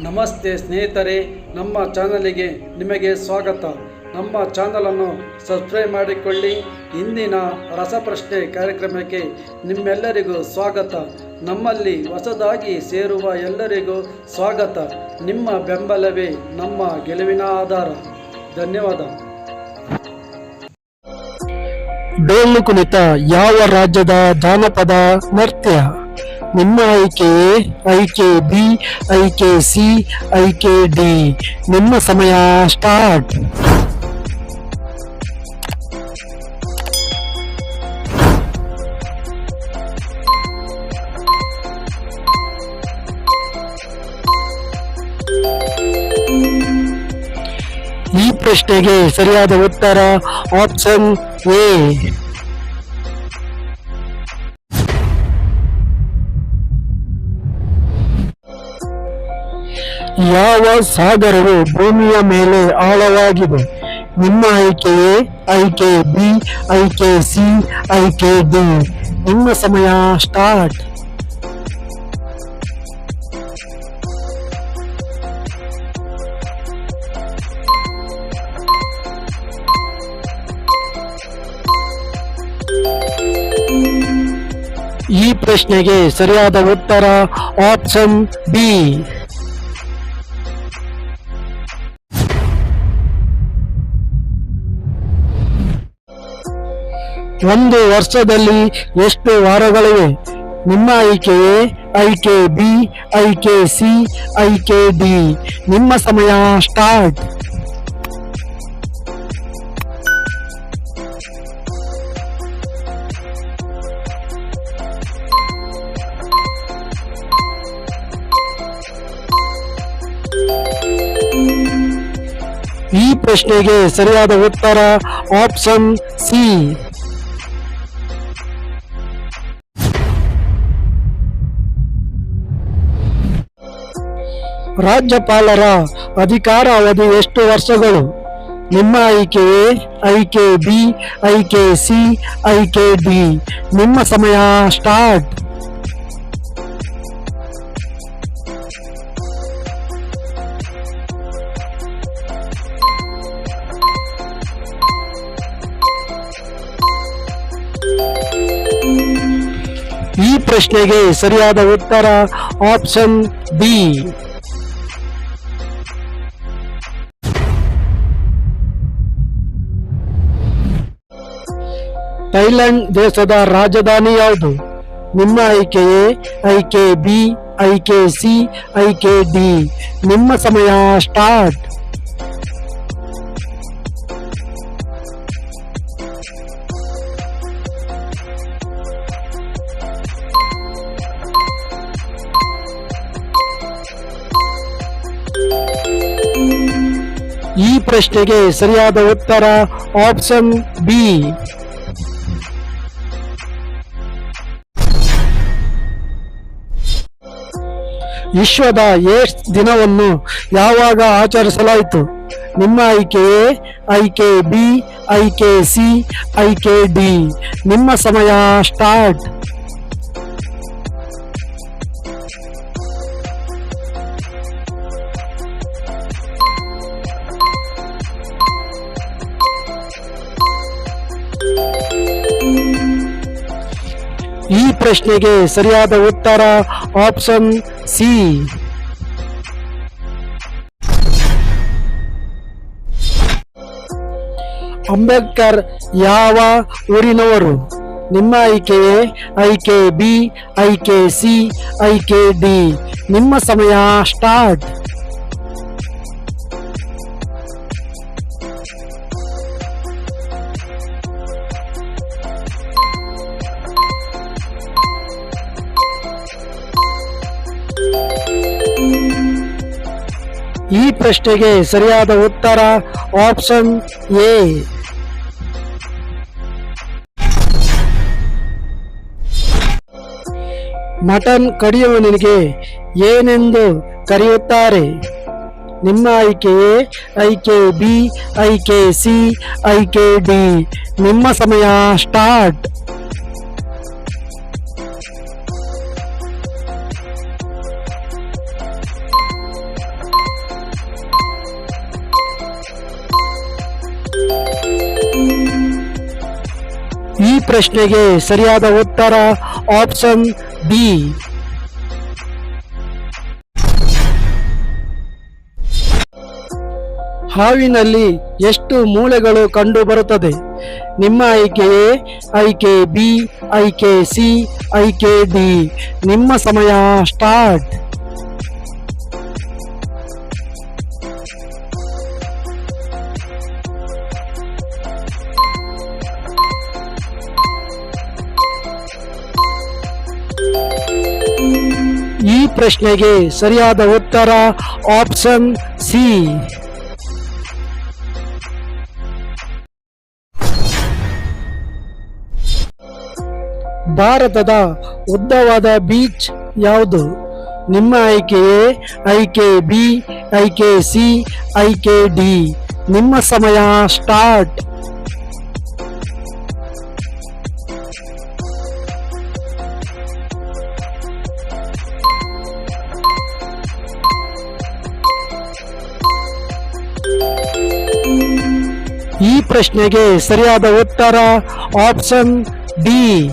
ನಮಸ್ತೆ ಸ್ನೇಹಿತರೆ, ನಮ್ಮ ಚಾನಲಿಗೆ ನಿಮಗೆ ಸ್ವಾಗತ. ನಮ್ಮ ಚಾನಲನ್ನು ಸಬ್ಸ್ಕ್ರೈಬ್ ಮಾಡಿಕೊಳ್ಳಿ. ಇಂದಿನ ರಸಪ್ರಶ್ನೆ ಕಾರ್ಯಕ್ರಮಕ್ಕೆ ನಿಮ್ಮೆಲ್ಲರಿಗೂ ಸ್ವಾಗತ. ನಮ್ಮಲ್ಲಿ ಹೊಸದಾಗಿ ಸೇರುವ ಎಲ್ಲರಿಗೂ ಸ್ವಾಗತ. ನಿಮ್ಮ ಬೆಂಬಲವೇ ನಮ್ಮ ಗೆಲುವಿನ ಆಧಾರ. ಧನ್ಯವಾದ. ಡೊಳ್ಳು ಕುಣಿತ ಯಾವ ರಾಜ್ಯದ ಜಾನಪದ ನೃತ್ಯ? ನಿಮ್ಮ ಆಯ್ಕೆ ಆಯ್ಕೆ ಬಿ, ಆಯ್ಕೆ ಸಿ, ಆಯ್ಕೆ ಡಿ. ನಿಮ್ಮ ಸಮಯ ಸ್ಟಾರ್ಟ್. ಈ ಪ್ರಶ್ನೆಗೆ ಸರಿಯಾದ ಉತ್ತರ ಆಪ್ಷನ್ ಎ. ಯಾವ ಸಾಗರವು ಭೂಮಿಯ ಮೇಲೆ ಆಳವಾಗಿದೆ? ನಿಮ್ಮ ಆಯ್ಕೆಯೇ ಆಯ್ಕೆ ಬಿ, ಆಯ್ಕೆ ಸಿ, ಆಯ್ಕೆ ಡಿ. ನಿಮ್ಮ ಸಮಯ ಸ್ಟಾರ್ಟ್. ಈ ಪ್ರಶ್ನೆಗೆ ಸರಿಯಾದ ಉತ್ತರ ಆಪ್ಷನ್ ಬಿ. ಒಂದು ವರ್ಷದಲ್ಲಿ ಎಷ್ಟು ವಾರಗಳಿವೆ? ನಿಮ್ಮ ಆಯ್ಕೆಯೇ ಆಯ್ಕೆ ಬಿ, ಆಯ್ಕೆ ಸಿ, ಆಯ್ಕೆ ಡಿ. ನಿಮ್ಮ ಸಮಯ ಸ್ಟಾರ್ಟ್. ಈ ಪ್ರಶ್ನೆಗೆ ಸರಿಯಾದ ಉತ್ತರ ಆಪ್ಷನ್ ಸಿ. ರಾಜ್ಯಪಾಲರ ಅಧಿಕಾರ ಅವಧಿ ಎಷ್ಟು ವರ್ಷಗಳು? ನಿಮ್ಮ ಆಯ್ಕೆಯೇ ಆಯ್ಕೆ ಬಿ, ಆಯ್ಕೆ ಸಿ, ಆಯ್ಕೆ ಡಿ. ನಿಮ್ಮ ಸಮಯ ಸ್ಟಾರ್ಟ್. ಈ ಪ್ರಶ್ನೆಗೆ ಸರಿಯಾದ ಉತ್ತರ ಆಪ್ಷನ್ ಬಿ. ಥೈಲ್ಯಾಂಡ್ ದೇಶದ ರಾಜಧಾನಿ ಯಾವುದು? ನಿಮ್ಮ ಆಯ್ಕೆಯೇ ಆಯ್ಕೆ ಬಿ, ಆಯ್ಕೆ ಸಿ, ಆಯ್ಕೆ ಡಿ. ನಿಮ್ಮ ಸಮಯ ಸ್ಟಾರ್ಟ್. ಈ ಪ್ರಶ್ನೆಗೆ ಸರಿಯಾದ ಉತ್ತರ ಆಪ್ಷನ್ ಬಿ. ವಿಶ್ವದ ಏಡ್ಸ್ ದಿನವನ್ನು ಯಾವಾಗ ಆಚರಿಸಲಾಯಿತು? ನಿಮ್ಮ ಆಯ್ಕೆಯೇ ಆಯ್ಕೆ ಬಿ, ಆಯ್ಕೆ ಸಿ, ಆಯ್ಕೆ ಡಿ. ನಿಮ್ಮ ಸಮಯ ಸ್ಟಾರ್ಟ್. ಈ ಪ್ರಶ್ನೆಗೆ ಸರಿಯಾದ ಉತ್ತರ ಆಪ್ಷನ್ ಸಿ. ಅಂಬೇಡ್ಕರ್ ಯಾವ ಊರಿನವರು? ನಿಮ್ಮ ಆಯ್ಕೆಯೇ ಆಯ್ಕೆ ಬಿ, ಆಯ್ಕೆ ಸಿ, ಆಯ್ಕೆ ಡಿ. ನಿಮ್ಮ ಸಮಯ ಸ್ಟಾರ್ಟ್. ಈ ಪ್ರಶ್ನೆಗೆ ಸರಿಯಾದ ಉತ್ತರ ಆಪ್ಷನ್ ಎ. ಮಟನ್ ಕಡಿಯುವವನಿಗೆ ಏನೆಂದು ಕರೆಯುತ್ತಾರೆ? ನಿಮ್ಮ ಆಯ್ಕೆಯೇ ಆಯ್ಕೆ ಬಿ, ಆಯ್ಕೆ ಸಿ, ಆಯ್ಕೆ ಡಿ. ನಿಮ್ಮ ಸಮಯ ಸ್ಟಾರ್ಟ್. ಪ್ರಶ್ನೆಗೆ ಸರಿಯಾದ ಉತ್ತರ ಆಪ್ಷನ್ ಬಿ. ಹಾವಿನಲ್ಲಿ ಎಷ್ಟು ಮೂಳೆಗಳು ಕಂಡು ಬರುತ್ತದೆ? ನಿಮ್ಮ ಆಯ್ಕೆ ಎ, ಆಯ್ಕೆ ಬಿ, ಆಯ್ಕೆ ಸಿ, ಆಯ್ಕೆ ಡಿ. ನಿಮ್ಮ ಸಮಯ ಸ್ಟಾರ್ಟ್. ಈ ಪ್ರಶ್ನೆಗೆ ಸರಿಯಾದ ಉತ್ತರ ಆಪ್ಷನ್ ಸಿ. ಭಾರತದ ಉದ್ದವಾದ ಬೀಚ್ ಯಾವುದು? ನಿಮ್ಮ ಆಯ್ಕೆ ಎ, ಆಯ್ಕೆ ಬಿ, ಆಯ್ಕೆ ಸಿ, ಆಯ್ಕೆ ಡಿ. ನಿಮ್ಮ ಸಮಯ ಸ್ಟಾರ್ಟ್. ಈ ಪ್ರಶ್ನೆಗೆ ಸರಿಯಾದ ಉತ್ತರ ಆಪ್ಷನ್ ಡಿ.